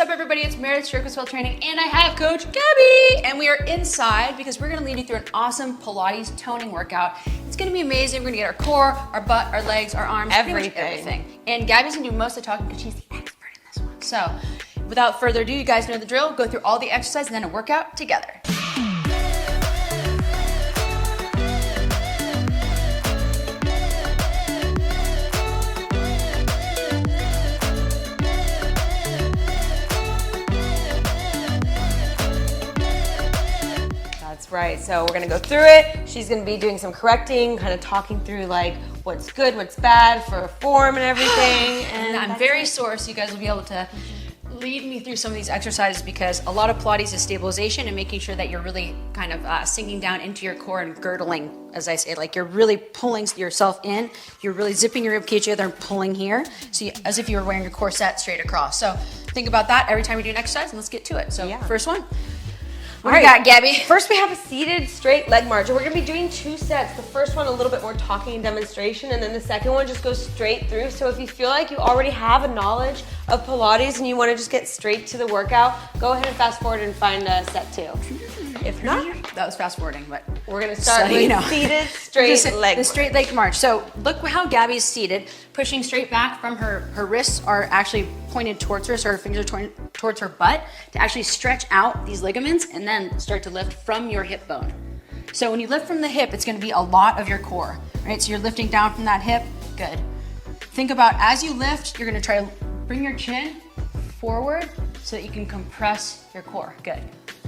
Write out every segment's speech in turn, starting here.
up, everybody? It's Mere Gaby Training, and I have Coach Gaby, and we are inside because we're going to lead you through an awesome Pilates toning workout. It's going to be amazing. We're going to get our core, our butt, our legs, our arms, everything. And Gabby's going to do most of the talking because she's the expert in this one. So, without further ado, you guys know the drill. Go through all the exercises and then a workout together. That's right, so we're gonna go through it. She's gonna be doing some correcting, kind of talking through like what's good, what's bad for form and everything. And I'm very sore, so you guys will be able to lead me through some of these exercises because a lot of Pilates is stabilization and making sure that you're really kind of sinking down into your core and girdling, as I say, like you're really pulling yourself in. You're really zipping your rib cage together and pulling here, so as if you were wearing your corset straight across. So think about that every time we do an exercise, and let's get to it. So First one. What do you got, Gabby? First, we have a seated straight leg march. We're gonna be doing 2 sets. The first one, a little bit more talking and demonstration, and then the second one just goes straight through. So if you feel like you already have a knowledge of Pilates and you wanna just get straight to the workout, go ahead and fast forward and find set 2. If not, that was fast forwarding, but we're gonna start with seated straight leg. The straight leg march. So look how Gabby's seated, pushing straight back from her wrists are actually pointed towards her, so her fingers are towards her butt to actually stretch out these ligaments and then start to lift from your hip bone. So when you lift from the hip, it's gonna be a lot of your core, right? So you're lifting down from that hip, good. Think about as you lift, you're gonna try to bring your chin forward so that you can compress your core, good.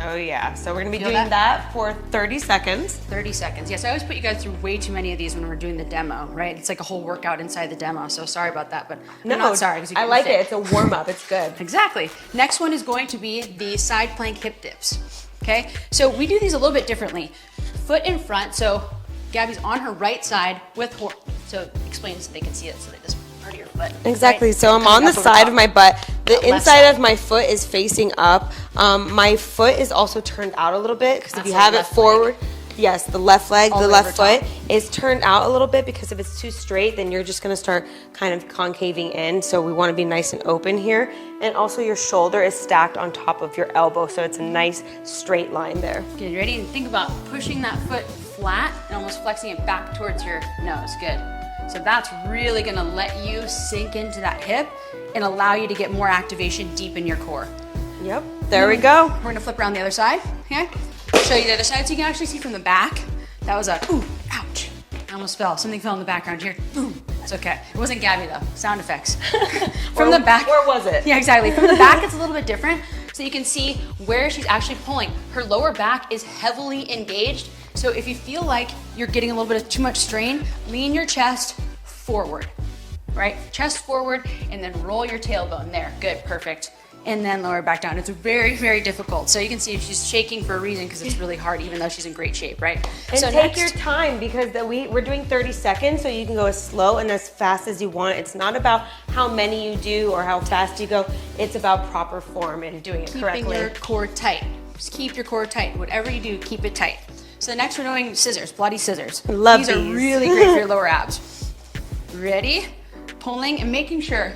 Oh yeah, so we're gonna be doing that for 30 seconds. 30 seconds, yes. I always put you guys through way too many of these when we're doing the demo, right? It's like a whole workout inside the demo, so sorry about that, but I'm not sorry. I like it, it's a warm up, it's good. Exactly. Next one is going to be the side plank hip dips, okay? So we do these a little bit differently. Foot in front, so Gabby's on her right side with, so explain so they can see it, so that this part of your foot. Exactly, right? so I'm on the side of my butt. The inside of my foot is facing up. My foot is also turned out a little bit because if you have it forward, yes, the left leg, the left foot is turned out a little bit because if it's too straight, then you're just gonna start kind of concaving in. So we wanna be nice and open here. And also your shoulder is stacked on top of your elbow, so it's a nice straight line there. Get ready and think about pushing that foot flat and almost flexing it back towards your nose, good. So that's really gonna let you sink into that hip and allow you to get more activation deep in your core. Yep, there we go. We're gonna flip around the other side, okay? Show you the other side so you can actually see from the back. That was a, ooh, ouch. I almost fell, something fell in the background here. Ooh, it's okay. It wasn't Gabby though, sound effects. From the back. Where was it? Yeah, exactly. From the back, it's a little bit different. So you can see where she's actually pulling. Her lower back is heavily engaged. So if you feel like you're getting a little bit of too much strain, lean your chest forward, right? Chest forward and then roll your tailbone there. Good, perfect. And then lower back down. It's very, very difficult. So you can see she's shaking for a reason because it's really hard even though she's in great shape, right? And so take your time because we're doing 30 seconds so you can go as slow and as fast as you want. It's not about how many you do or how fast you go. It's about proper form and doing it correctly. Keeping your core tight. Just keep your core tight. Whatever you do, keep it tight. So next we're doing scissors, Pilates scissors. Love these. These are really great for your lower abs. Ready? Pulling and making sure,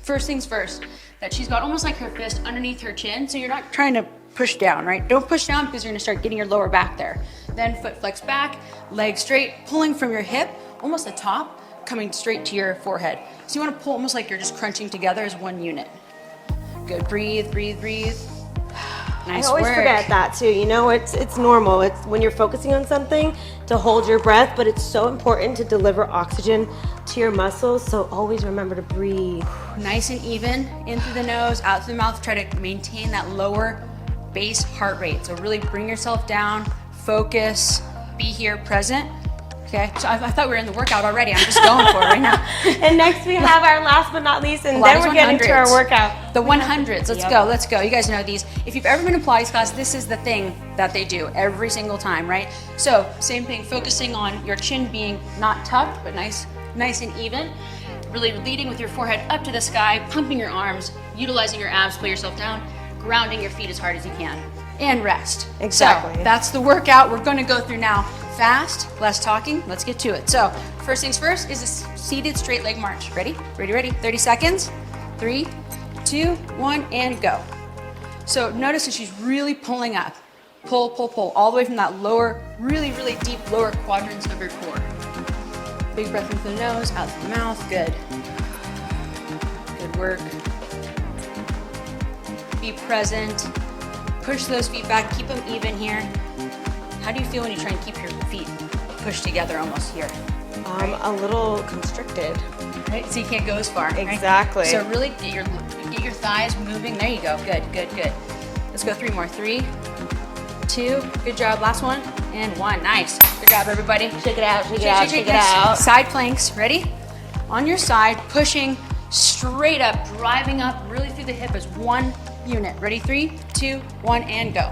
first things first, that she's got almost like her fist underneath her chin, so you're not trying to push down, right? Don't push down because you're gonna start getting your lower back there. Then foot flex back, leg straight, pulling from your hip, almost the top, coming straight to your forehead. So you wanna pull almost like you're just crunching together as one unit. Good, breathe, breathe, breathe. Nice I always forget that too. You know, it's normal. It's when you're focusing on something to hold your breath, but it's so important to deliver oxygen to your muscles. So always remember to breathe. Nice and even, in through the nose, out through the mouth. Try to maintain that lower base heart rate. So really bring yourself down, focus, be here, present. Okay, so I thought we were in the workout already. I'm just going for it right now. And next we have our last but not least, and then we're getting to our workout. The 100s, let's go. You guys know these. If you've ever been in a Pilates class, this is the thing that they do every single time, right? So same thing, focusing on your chin being not tucked, but nice and even. Really leading with your forehead up to the sky, pumping your arms, utilizing your abs, pull yourself down, grounding your feet as hard as you can. And rest. Exactly. So that's the workout we're gonna go through now. Fast, less talking, let's get to it. So first things first is a seated straight leg march. Ready? Ready, ready. 30 seconds. 3, 2, 1, and go. So notice that she's really pulling up. Pull, pull, pull, all the way from that lower, really, really deep lower quadrants of your core. Big breath in through the nose, out through the mouth, good. Good work. Be present. Push those feet back, keep them even here. How do you feel when you try and keep your feet pushed together almost here? A little constricted. Right, so you can't go as far. Exactly. Right? So really get your thighs moving. There you go, good, good, good. Let's go 3 more, 3, 2, good job, last one, and 1, nice. Good job, everybody. Shake it out, shake it out, shake it out. Side planks, ready? On your side, pushing straight up, driving up really through the hip as one unit. Ready, 3, 2, 1, and go.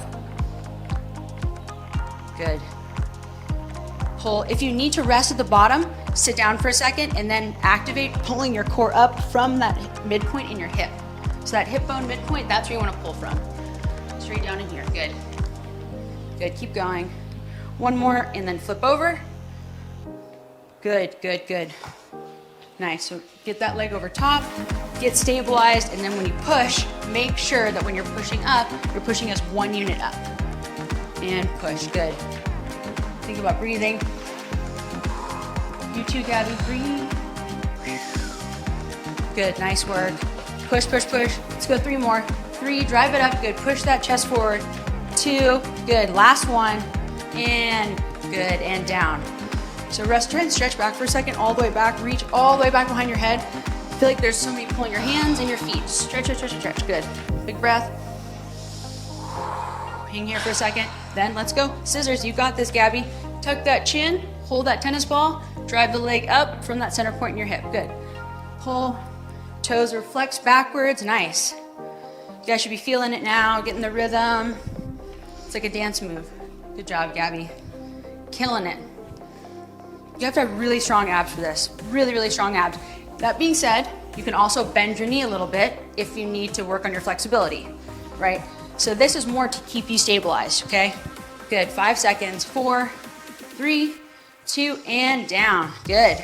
Good. Pull. If you need to rest at the bottom, sit down for a second and then activate pulling your core up from that midpoint in your hip. So that hip bone midpoint, that's where you want to pull from. Straight down in here, good. Good, keep going. One more and then flip over. Good, good, good. Nice, so get that leg over top, get stabilized, and then when you push, make sure that when you're pushing up, you're pushing as one unit up. And push, good. Think about breathing. You too, Gabby, breathe. Good, nice work. Push, push, push. Let's go 3 more. 3, drive it up, good. Push that chest forward. 2, good. Last one, and good, and down. So rest, try and stretch back for a second, all the way back, reach all the way back behind your head. Feel like there's somebody pulling your hands and your feet. Stretch, stretch, stretch, stretch, good. Big breath. Hang here for a second, then let's go. Scissors, you got this, Gabby. Tuck that chin, hold that tennis ball, drive the leg up from that center point in your hip, good. Pull, toes are flexed backwards, nice. You guys should be feeling it now, getting the rhythm. It's like a dance move. Good job, Gabby. Killing it. You have to have really strong abs for this. Really, really strong abs. That being said, you can also bend your knee a little bit if you need to work on your flexibility, right? So this is more to keep you stabilized, okay? Good, 5 seconds. 4, 3, 2, and down. Good.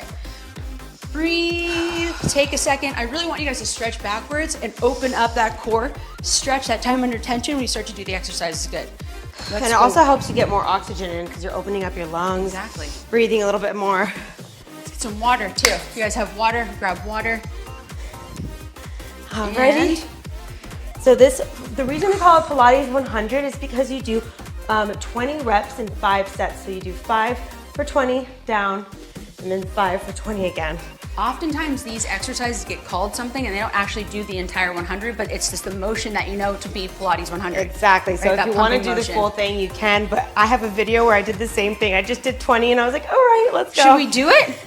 Breathe, take a second. I really want you guys to stretch backwards and open up that core. Stretch that time under tension when you start to do the exercises, good. And it also helps you get more oxygen in because you're opening up your lungs. Exactly. Breathing a little bit more. Let's get some water too. If you guys have water, grab water. Alrighty. So the reason we call it Pilates 100 is because you do 20 reps in 5 sets. So you do 5 for 20 down, and then 5 for 20 again. Oftentimes these exercises get called something and they don't actually do the entire 100, but it's just the motion that you know to be Pilates 100. Exactly, so right? if you want to do the full thing, you can, but I have a video where I did the same thing. I just did 20 and I was like, all right, let's go. Should we do it?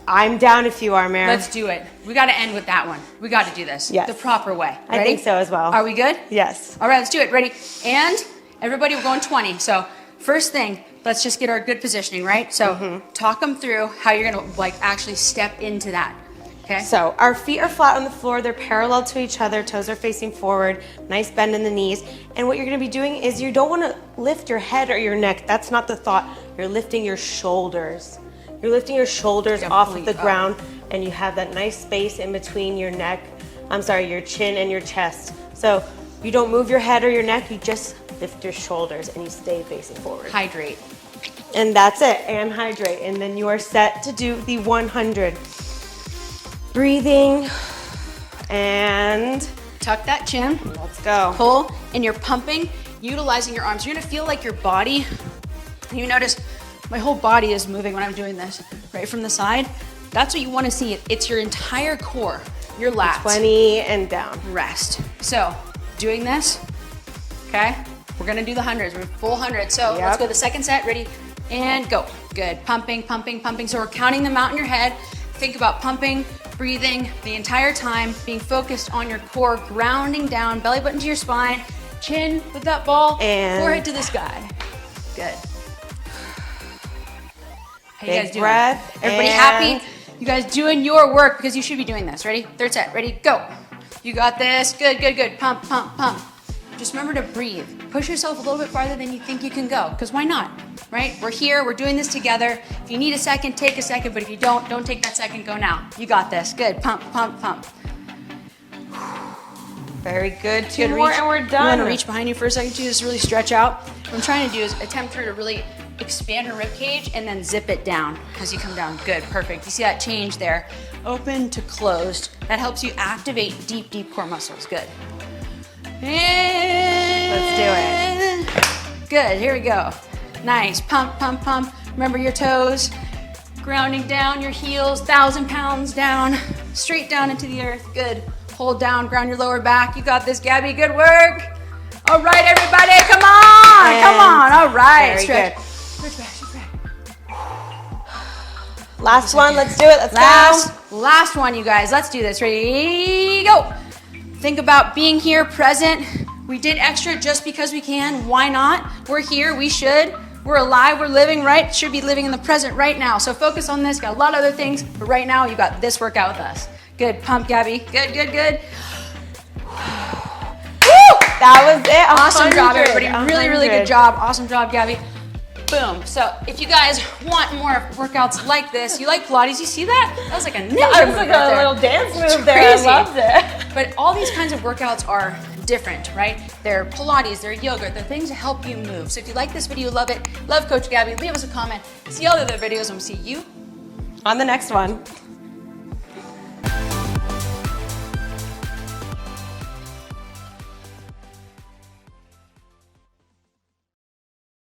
I'm down if you are, Mere. Let's do it. We got to end with that one. We got to do this yes. the proper way. Ready? I think so as well. Are we good? Yes. All right, let's do it. Ready? And everybody, we're going 20. So first thing, let's just get our good positioning, right? So talk them through how you're going to like actually step into that. Okay. So our feet are flat on the floor. They're parallel to each other. Toes are facing forward. Nice bend in the knees. And what you're going to be doing is you don't want to lift your head or your neck. That's not the thought. You're lifting your shoulders. You're lifting your shoulders off of the ground, and you have that nice space in between your neck. Your chin and your chest. So you don't move your head or your neck. You just lift your shoulders and you stay facing forward. Hydrate. And that's it. And hydrate. And then you are set to do the 100. Breathing and tuck that chin. Let's go. Pull, and you're pumping, utilizing your arms. You're gonna feel like your body, you notice my whole body is moving when I'm doing this, right from the side. That's what you wanna see. It's your entire core, your lats. 20 and down. Rest. So, doing this, okay? We're gonna do the hundreds, we're full 100. So let's go the second set, ready, and go. Good, pumping, pumping, pumping. So we're counting them out in your head. Think about pumping, breathing the entire time, being focused on your core, grounding down, belly button to your spine, chin with that ball, and forehead to the sky. Good. How you guys doing? Breath. Everybody happy? You guys doing your work because you should be doing this. Ready? Third set. Ready? Go. You got this. Good, good, good. Pump, pump, pump. Just remember to breathe. Push yourself a little bit farther than you think you can go, because why not, right? We're here, we're doing this together. If you need a second, take a second, but if you don't take that second, go now. You got this, good, pump, pump, pump. Very good. Two Good, more reach. and we're You want done. to reach behind you for a second too, just really stretch out. What I'm trying to do is attempt her to really expand her rib cage and then zip it down as you come down. Good, perfect. You see that change there? Open to closed. That helps you activate deep, deep core muscles. Good. And Let's do it. Good, here we go. Nice, pump, pump, pump. Remember your toes, grounding down your heels, 1,000 pounds down, straight down into the earth. Good. Hold down, ground your lower back. You got this, Gabby, good work. All right, everybody, come on, And come on. All right, very stretch. good. Stretch back, stretch back. Last one, let's do it. Let's go. Last one, you guys. Let's do this. Ready, go. Think about being here, present. We did extra just because we can. Why not? We're here, we should. We're alive, we're living, right? Should be living in the present right now. So focus on this. Got a lot of other things, but right now you got this workout with us. Good, pump, Gabby. Good, good, good. That was it. Awesome job, 100. everybody. Really, really good job. Awesome job, Gabby. Boom. So if you guys want more workouts like this, you like Pilates, you see that? That was like a ninja That was move like right a there. little dance move It's there. crazy. I loved it. But all these kinds of workouts are different, right? They're Pilates, they're yoga, they're things to help you move. So if you like this video, love it, love Coach Gabby, leave us a comment. See all the other videos and we'll see you On the next one.